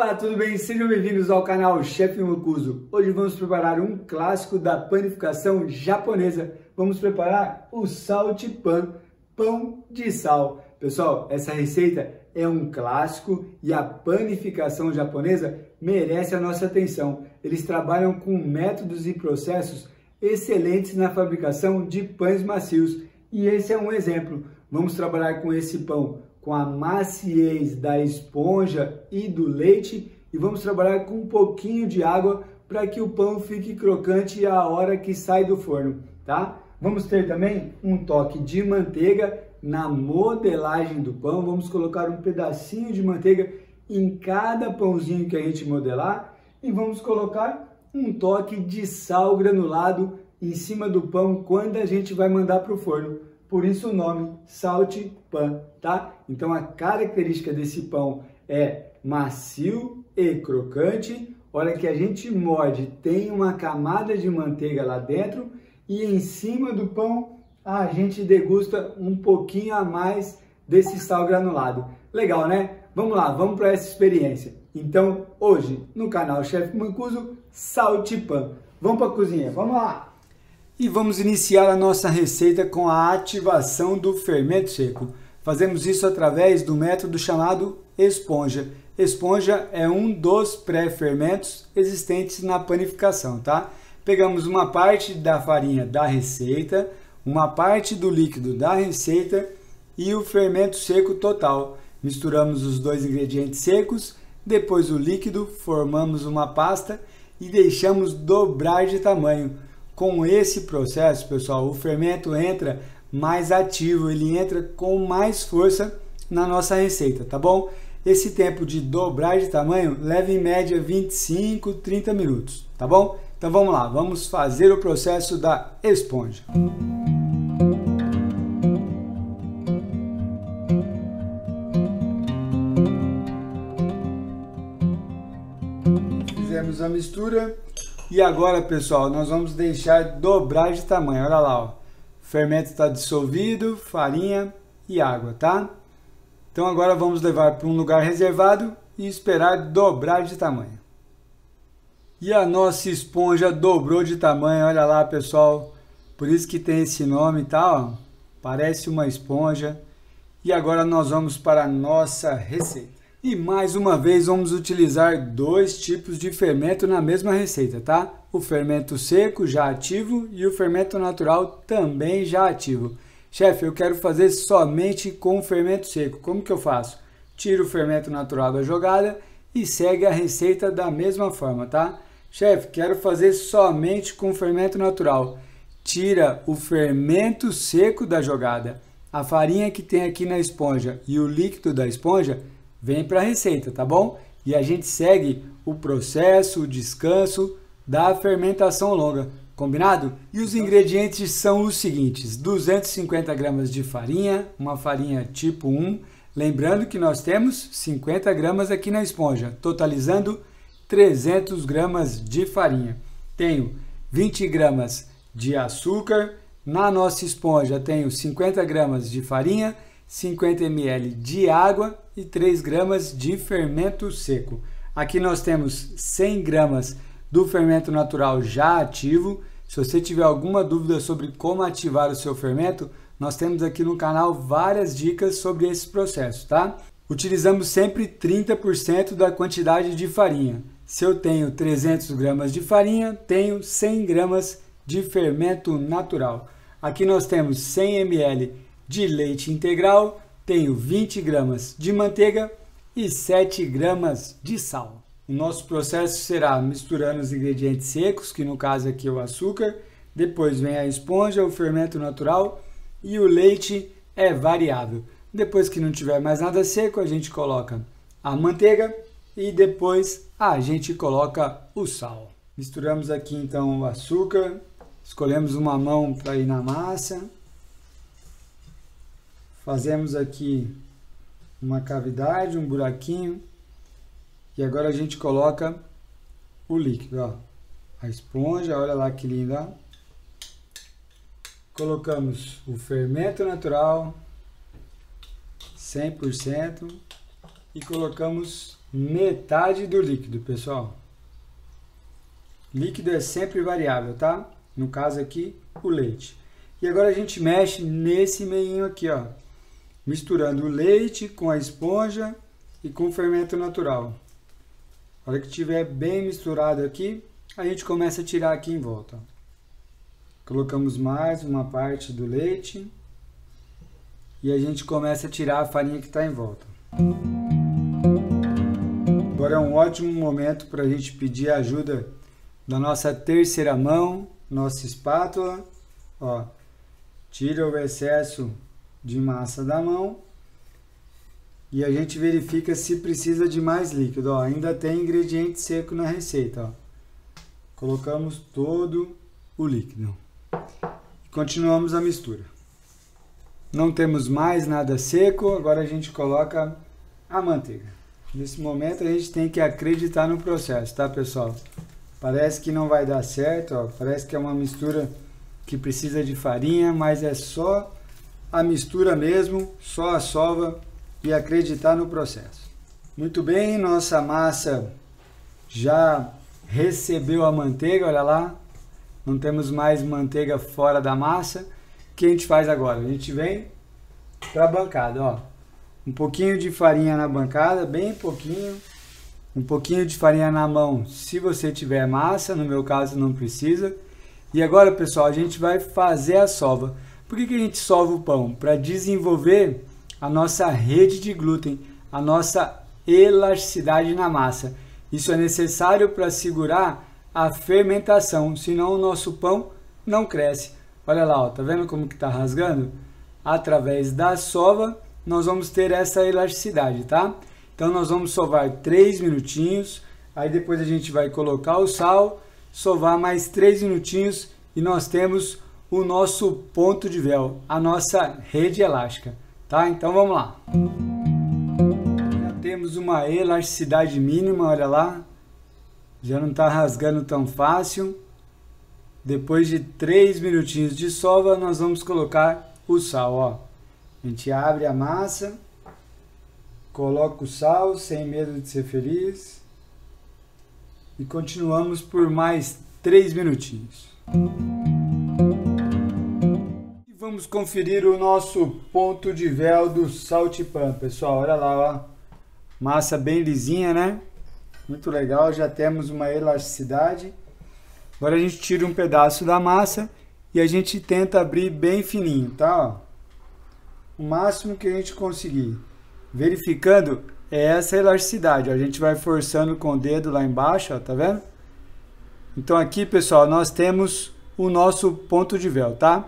Olá, tudo bem? Sejam bem-vindos ao canal Chef Mancuso. Hoje vamos preparar um clássico da panificação japonesa. Vamos preparar o salt pan, pão de sal. Pessoal, essa receita é um clássico e a panificação japonesa merece a nossa atenção. Eles trabalham com métodos e processos excelentes na fabricação de pães macios e esse é um exemplo. Vamos trabalhar com esse pão com a maciez da esponja e do leite e vamos trabalhar com um pouquinho de água para que o pão fique crocante a hora que sai do forno, tá? Vamos ter também um toque de manteiga na modelagem do pão. Vamos colocar um pedacinho de manteiga em cada pãozinho que a gente modelar e vamos colocar um toque de sal granulado em cima do pão quando a gente vai mandar para o forno. Por isso o nome salt pan, tá? Então a característica desse pão é macio e crocante. Olha que a gente morde, tem uma camada de manteiga lá dentro e em cima do pão a gente degusta um pouquinho a mais desse sal granulado. Legal, né? Vamos lá, vamos para essa experiência. Então hoje no canal Chef Mancuso, salt pan. Vamos para a cozinha, vamos lá! E vamos iniciar a nossa receita com a ativação do fermento seco. Fazemos isso através do método chamado esponja. Esponja é um dos pré-fermentos existentes na panificação, tá? Pegamos uma parte da farinha da receita, uma parte do líquido da receita e o fermento seco total. Misturamos os dois ingredientes secos, depois o líquido, formamos uma pasta e deixamos dobrar de tamanho. Com esse processo, pessoal, o fermento entra mais ativo, ele entra com mais força na nossa receita, tá bom? Esse tempo de dobrar de tamanho leva em média 25, 30 minutos, tá bom? Então vamos lá, vamos fazer o processo da esponja. Fizemos a mistura. E agora, pessoal, nós vamos deixar dobrar de tamanho. Olha lá, ó. O fermento está dissolvido, farinha e água, tá? Então agora vamos levar para um lugar reservado e esperar dobrar de tamanho. E a nossa esponja dobrou de tamanho, olha lá, pessoal. Por isso que tem esse nome, tá? Ó. Parece uma esponja. E agora nós vamos para a nossa receita. E mais uma vez vamos utilizar dois tipos de fermento na mesma receita, tá? O fermento seco já ativo e o fermento natural também já ativo. Chefe, eu quero fazer somente com o fermento seco. Como que eu faço? Tiro o fermento natural da jogada e segue a receita da mesma forma, tá? Chefe, quero fazer somente com o fermento natural. Tira o fermento seco da jogada. A farinha que tem aqui na esponja e o líquido da esponja vem para a receita, tá bom? E a gente segue o processo, o descanso da fermentação longa, combinado? E os ingredientes são os seguintes: 250 gramas de farinha, uma farinha tipo 1, lembrando que nós temos 50 gramas aqui na esponja, totalizando 300 gramas de farinha. Tenho 20 gramas de açúcar, na nossa esponja tenho 50 gramas de farinha, 50 ml de água e 3 gramas de fermento seco. Aqui nós temos 100 gramas do fermento natural já ativo. Se você tiver alguma dúvida sobre como ativar o seu fermento, nós temos aqui no canal várias dicas sobre esse processo, tá? Utilizamos sempre 30% da quantidade de farinha. Se eu tenho 300 gramas de farinha, tenho 100 gramas de fermento natural. Aqui nós temos 100 ml de leite integral, tenho 20 gramas de manteiga e 7 gramas de sal. O nosso processo será misturando os ingredientes secos, que no caso aqui é o açúcar, depois vem a esponja, o fermento natural e o leite é variável. Depois que não tiver mais nada seco, a gente coloca a manteiga e depois a gente coloca o sal. Misturamos aqui então o açúcar, escolhemos uma mão para ir na massa. Fazemos aqui uma cavidade, um buraquinho. E agora a gente coloca o líquido, ó. A esponja, olha lá que linda. Colocamos o fermento natural, 100%. E colocamos metade do líquido, pessoal. Líquido é sempre variável, tá? No caso aqui, o leite. E agora a gente mexe nesse meinho aqui, ó. Misturando o leite com a esponja e com o fermento natural. Na hora que estiver bem misturado aqui, a gente começa a tirar aqui em volta. Colocamos mais uma parte do leite e a gente começa a tirar a farinha que está em volta. Agora é um ótimo momento para a gente pedir a ajuda da nossa terceira mão, nossa espátula. Ó, tira o excesso de massa da mão e a gente verifica se precisa de mais líquido. Ó, ainda tem ingrediente seco na receita. Ó. Colocamos todo o líquido. Continuamos a mistura. Não temos mais nada seco, agora a gente coloca a manteiga. Nesse momento a gente tem que acreditar no processo, tá, pessoal? Parece que não vai dar certo, ó, parece que é uma mistura que precisa de farinha, mas é só a mistura mesmo, só a sova e acreditar no processo. Muito bem, nossa massa já recebeu a manteiga, olha lá. Não temos mais manteiga fora da massa. O que a gente faz agora? A gente vem para a bancada, ó. Um pouquinho de farinha na bancada, bem pouquinho. Um pouquinho de farinha na mão, se você tiver massa, no meu caso não precisa. E agora, pessoal, a gente vai fazer a sova. Por que a gente sova o pão? Para desenvolver a nossa rede de glúten, a nossa elasticidade na massa. Isso é necessário para segurar a fermentação, senão o nosso pão não cresce. Olha lá, ó, tá vendo como que tá rasgando? Através da sova, nós vamos ter essa elasticidade, tá? Então nós vamos sovar 3 minutinhos, aí depois a gente vai colocar o sal, sovar mais 3 minutinhos e nós temos o nosso ponto de véu, a nossa rede elástica, tá? Então vamos lá. Já temos uma elasticidade mínima, olha lá, já não está rasgando tão fácil. Depois de 3 minutinhos de sova, nós vamos colocar o sal, ó. A gente abre a massa, coloca o sal, sem medo de ser feliz. E continuamos por mais 3 minutinhos. E vamos conferir o nosso ponto de véu do saltipã, pessoal. Olha lá, ó. Massa bem lisinha, né? Muito legal, já temos uma elasticidade. Agora a gente tira um pedaço da massa e a gente tenta abrir bem fininho, tá? Ó. O máximo que a gente conseguir. Verificando essa elasticidade, ó. A gente vai forçando com o dedo lá embaixo, ó, tá vendo? Então aqui, pessoal, nós temos o nosso ponto de véu, tá?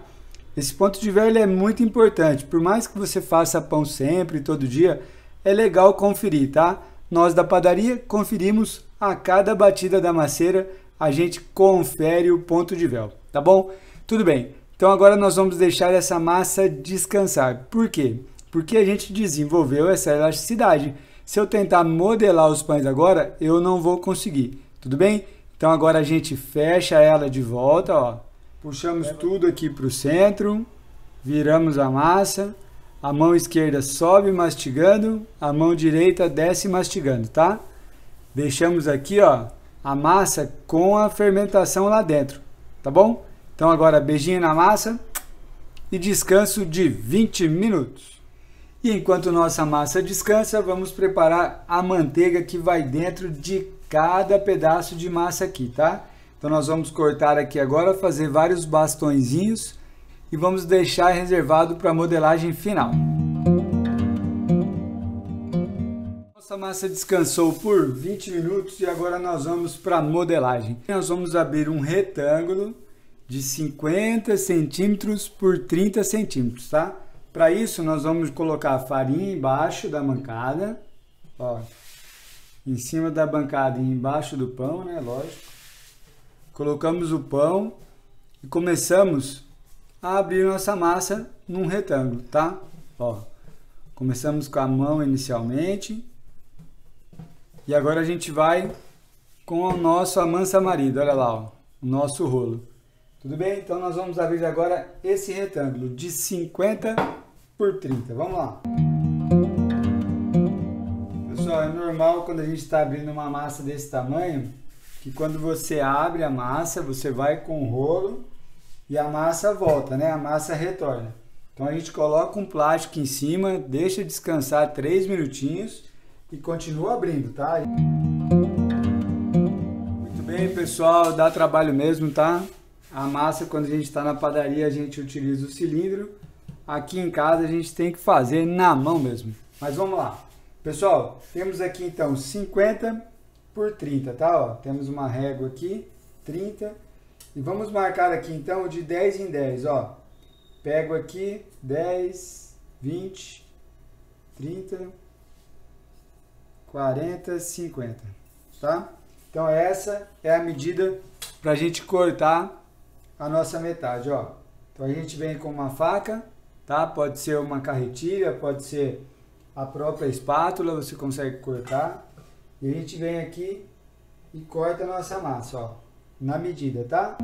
Esse ponto de véu ele é muito importante. Por mais que você faça pão sempre, todo dia, é legal conferir, tá? Nós da padaria conferimos a cada batida da maceira, a gente confere o ponto de véu, tá bom? Tudo bem, então agora nós vamos deixar essa massa descansar. Por quê? Porque a gente desenvolveu essa elasticidade. Se eu tentar modelar os pães agora, eu não vou conseguir, tudo bem? Então agora a gente fecha ela de volta, ó. Puxamos tudo aqui para o centro, viramos a massa. A mão esquerda sobe mastigando, a mão direita desce mastigando, tá? Deixamos aqui, ó, a massa com a fermentação lá dentro, tá bom? Então agora beijinho na massa e descanso de 20 minutos. E enquanto nossa massa descansa, vamos preparar a manteiga que vai dentro de cada pedaço de massa aqui, tá? Então nós vamos cortar aqui agora, fazer vários bastõezinhos e vamos deixar reservado para a modelagem final. Nossa massa descansou por 20 minutos e agora nós vamos para a modelagem. Nós vamos abrir um retângulo de 50 centímetros por 30 centímetros, tá? Para isso nós vamos colocar a farinha embaixo da bancada, ó, em cima da bancada e embaixo do pão, né? Lógico. Colocamos o pão e começamos a abrir nossa massa num retângulo, tá? Ó, começamos com a mão inicialmente e agora a gente vai com o nosso amansa-marido, olha lá, ó, o nosso rolo. Tudo bem? Então nós vamos abrir agora esse retângulo de 50 por 30, vamos lá. pessoal, é normal quando a gente está abrindo uma massa desse tamanho, que quando você abre a massa, você vai com o rolo e a massa volta, né? A massa retorna. Então a gente coloca um plástico em cima, deixa descansar 3 minutinhos e continua abrindo, tá? Muito bem, pessoal, dá trabalho mesmo, tá? A massa, quando a gente está na padaria, a gente utiliza o cilindro. Aqui em casa a gente tem que fazer na mão mesmo. Mas vamos lá. Pessoal, temos aqui então 50 por 30, tá? Ó, temos uma régua aqui, 30. E vamos marcar aqui então de 10 em 10, ó. Pego aqui 10, 20, 30, 40, 50, tá? Então essa é a medida para a gente cortar a nossa metade, ó. Então a gente vem com uma faca, tá? Pode ser uma carretilha, pode ser a própria espátula, você consegue cortar. E a gente vem aqui e corta a nossa massa, ó, na medida, tá?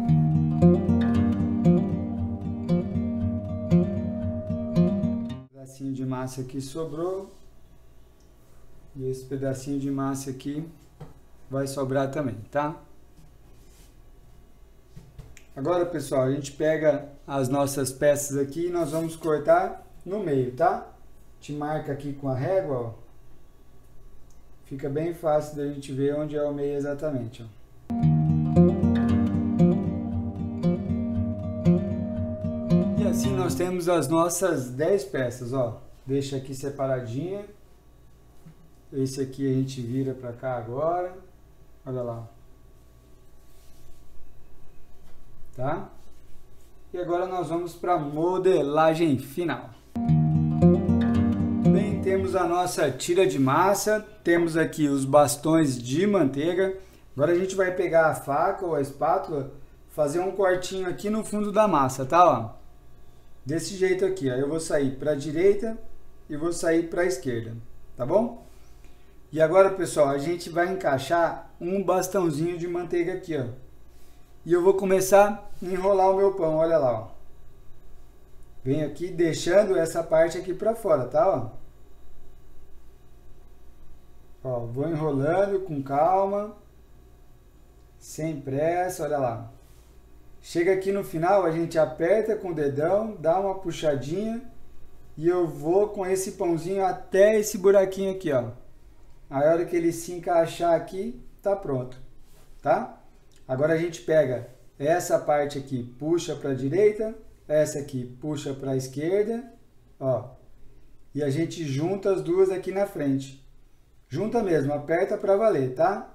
Pedacinho de massa aqui sobrou. E esse pedacinho de massa aqui vai sobrar também, tá? Agora, pessoal, a gente pega as nossas peças aqui e nós vamos cortar no meio, tá? A gente marca aqui com a régua, ó. Fica bem fácil da gente ver onde é o meio exatamente, ó. E assim nós temos as nossas 10 peças, ó. Deixa aqui separadinha. Esse aqui a gente vira para cá agora. Olha lá. Tá? E agora nós vamos para a modelagem final. Bem, temos a nossa tira de massa, temos aqui os bastões de manteiga. Agora a gente vai pegar a faca ou a espátula, fazer um cortinho aqui no fundo da massa, tá? Ó, desse jeito aqui, ó. Eu vou sair para a direita e vou sair para a esquerda, tá bom? E agora, pessoal, a gente vai encaixar um bastãozinho de manteiga aqui, ó. E eu vou começar a enrolar o meu pão, olha lá, ó. Venho aqui deixando essa parte aqui para fora, tá, ó? Ó, vou enrolando com calma, sem pressa, olha lá. Chega aqui no final, a gente aperta com o dedão, dá uma puxadinha e eu vou com esse pãozinho até esse buraquinho aqui, ó. A hora que ele se encaixar aqui, tá pronto, tá? Agora a gente pega essa parte aqui, puxa para a direita, essa aqui puxa para a esquerda, ó. E a gente junta as duas aqui na frente. Junta mesmo, aperta para valer, tá?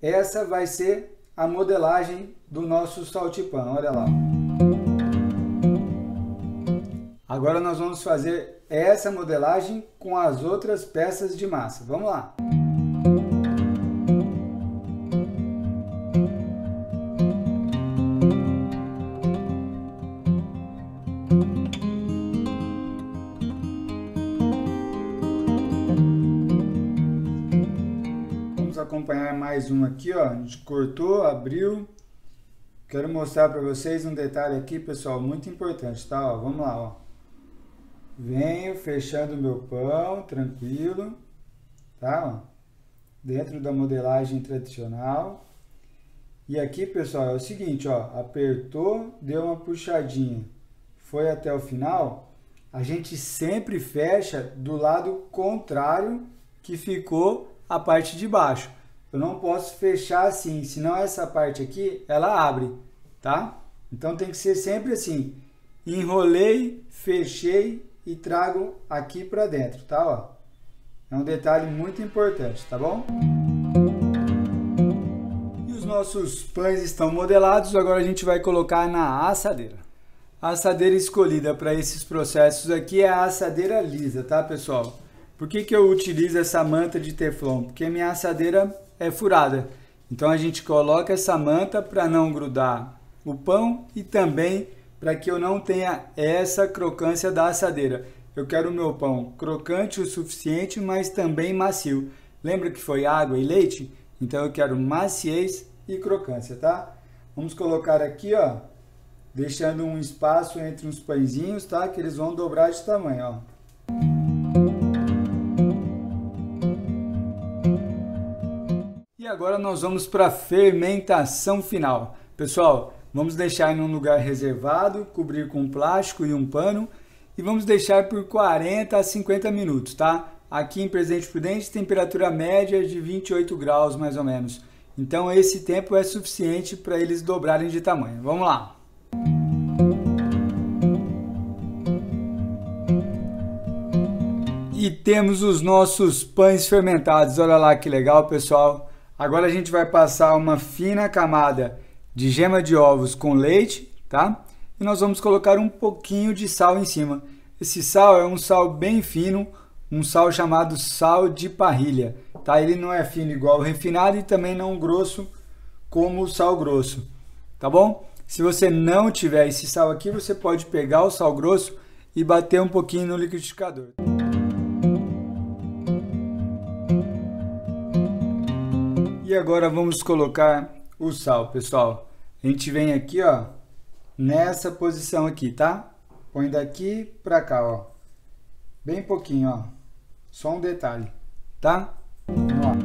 Essa vai ser a modelagem do nosso saltipão, olha lá. Agora nós vamos fazer essa modelagem com as outras peças de massa. Vamos lá. Vamos acompanhar mais um aqui, ó. A gente cortou, abriu. Quero mostrar para vocês um detalhe aqui, pessoal, muito importante, tá? Ó, vamos lá, ó. Venho fechando o meu pão, tranquilo, tá? Ó, dentro da modelagem tradicional. E aqui, pessoal, é o seguinte, ó, apertou, deu uma puxadinha, foi até o final, a gente sempre fecha do lado contrário que ficou a parte de baixo. Eu não posso fechar assim, senão essa parte aqui, ela abre, tá? Então tem que ser sempre assim, enrolei, fechei e trago aqui para dentro, tá? Ó, é um detalhe muito importante, tá bom? E os nossos pães estão modelados, agora a gente vai colocar na assadeira. A assadeira escolhida para esses processos aqui é a assadeira lisa, tá, pessoal? Por que que eu utilizo essa manta de teflon? Porque minha assadeira é furada. Então a gente coloca essa manta para não grudar o pão e também para que eu não tenha essa crocância da assadeira. Eu quero o meu pão crocante o suficiente, mas também macio. Lembra que foi água e leite? Então eu quero maciez e crocância, tá? Vamos colocar aqui, ó, deixando um espaço entre os pãezinhos, tá? Que eles vão dobrar de tamanho, ó. E agora nós vamos para a fermentação final. Pessoal, vamos deixar em um lugar reservado, cobrir com plástico e um pano e vamos deixar por 40 a 50 minutos, tá? Aqui em Presidente Prudente, temperatura média de 28 graus mais ou menos. Então esse tempo é suficiente para eles dobrarem de tamanho. Vamos lá! E temos os nossos pães fermentados. Olha lá que legal, pessoal! Agora a gente vai passar uma fina camada de gema de ovos com leite, tá? E nós vamos colocar um pouquinho de sal em cima. Esse sal é um sal bem fino, um sal chamado sal de parrilha, tá? Ele não é fino igual o refinado e também não grosso como o sal grosso, tá bom? Se você não tiver esse sal aqui, você pode pegar o sal grosso e bater um pouquinho no liquidificador. E agora vamos colocar o sal, pessoal. A gente vem aqui, ó, nessa posição aqui, tá? Põe daqui pra cá, ó. Bem pouquinho, ó. Só um detalhe, tá? Vamos lá.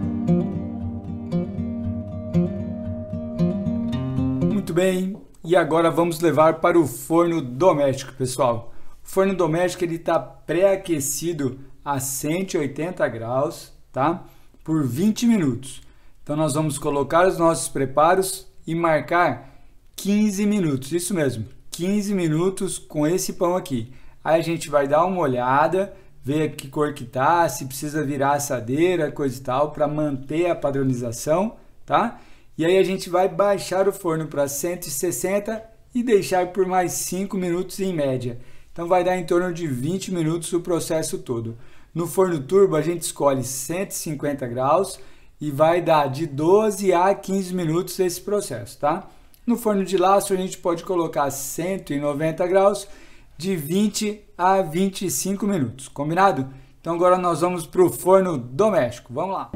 Muito bem. E agora vamos levar para o forno doméstico, pessoal. O forno doméstico ele tá pré-aquecido a 180 graus, tá? Por 20 minutos. Então nós vamos colocar os nossos preparos e marcar 15 minutos, isso mesmo, 15 minutos com esse pão aqui. Aí a gente vai dar uma olhada, ver que cor que tá, se precisa virar assadeira, coisa e tal, para manter a padronização, tá? E aí a gente vai baixar o forno para 160 e deixar por mais 5 minutos em média. Então vai dar em torno de 20 minutos o processo todo. No forno turbo a gente escolhe 150 graus e vai dar de 12 a 15 minutos esse processo, tá? No forno de laço a gente pode colocar 190 graus de 20 a 25 minutos, combinado? Então agora nós vamos para o forno doméstico, vamos lá!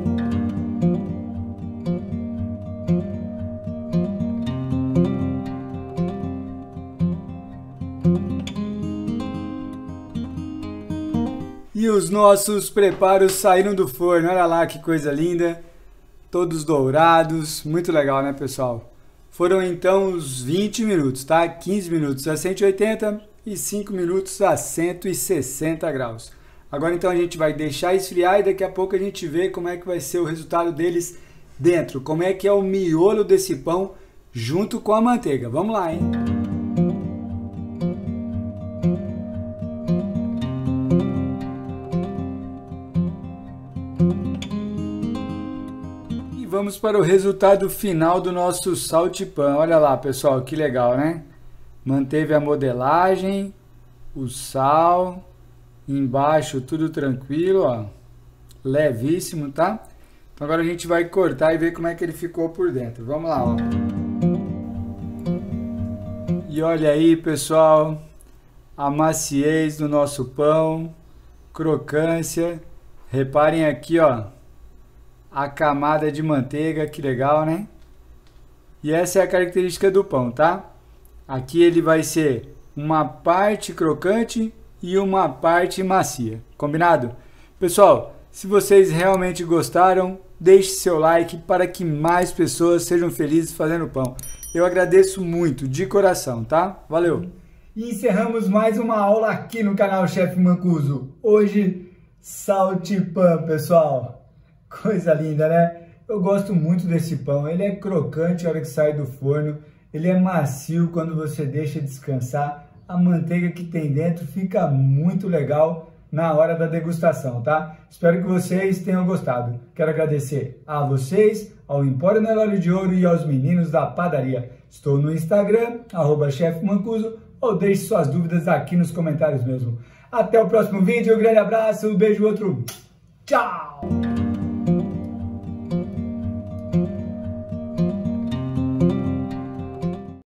E os nossos preparos saíram do forno, olha lá que coisa linda! Todos dourados, muito legal, né, pessoal? Foram então os 20 minutos, tá? 15 minutos a 180 e 5 minutos a 160 graus. Agora então a gente vai deixar esfriar e daqui a pouco a gente vê como é que vai ser o resultado deles dentro. Como é que é o miolo desse pão junto com a manteiga. Vamos lá, hein? Vamos para o resultado final do nosso saltipã. Olha lá, pessoal, que legal, né? Manteve a modelagem, o sal, embaixo tudo tranquilo, ó. Levíssimo, tá? Então agora a gente vai cortar e ver como é que ele ficou por dentro. Vamos lá, ó. E olha aí, pessoal, a maciez do nosso pão, crocância. Reparem aqui, ó. A camada de manteiga, que legal, né? E essa é a característica do pão, tá? Aqui ele vai ser uma parte crocante e uma parte macia, combinado? Pessoal, se vocês realmente gostaram, deixe seu like para que mais pessoas sejam felizes fazendo pão. Eu agradeço muito, de coração, tá? Valeu! E encerramos mais uma aula aqui no canal Chef Mancuso. Hoje, saltipã, pessoal. Coisa linda, né? Eu gosto muito desse pão. Ele é crocante na hora que sai do forno. Ele é macio quando você deixa descansar. A manteiga que tem dentro fica muito legal na hora da degustação, tá? Espero que vocês tenham gostado. Quero agradecer a vocês, ao Empório Nelore de Ouro e aos meninos da padaria. Estou no Instagram, @chefmancuso, ou deixe suas dúvidas aqui nos comentários mesmo. Até o próximo vídeo. Um grande abraço, um beijo, outro. Tchau!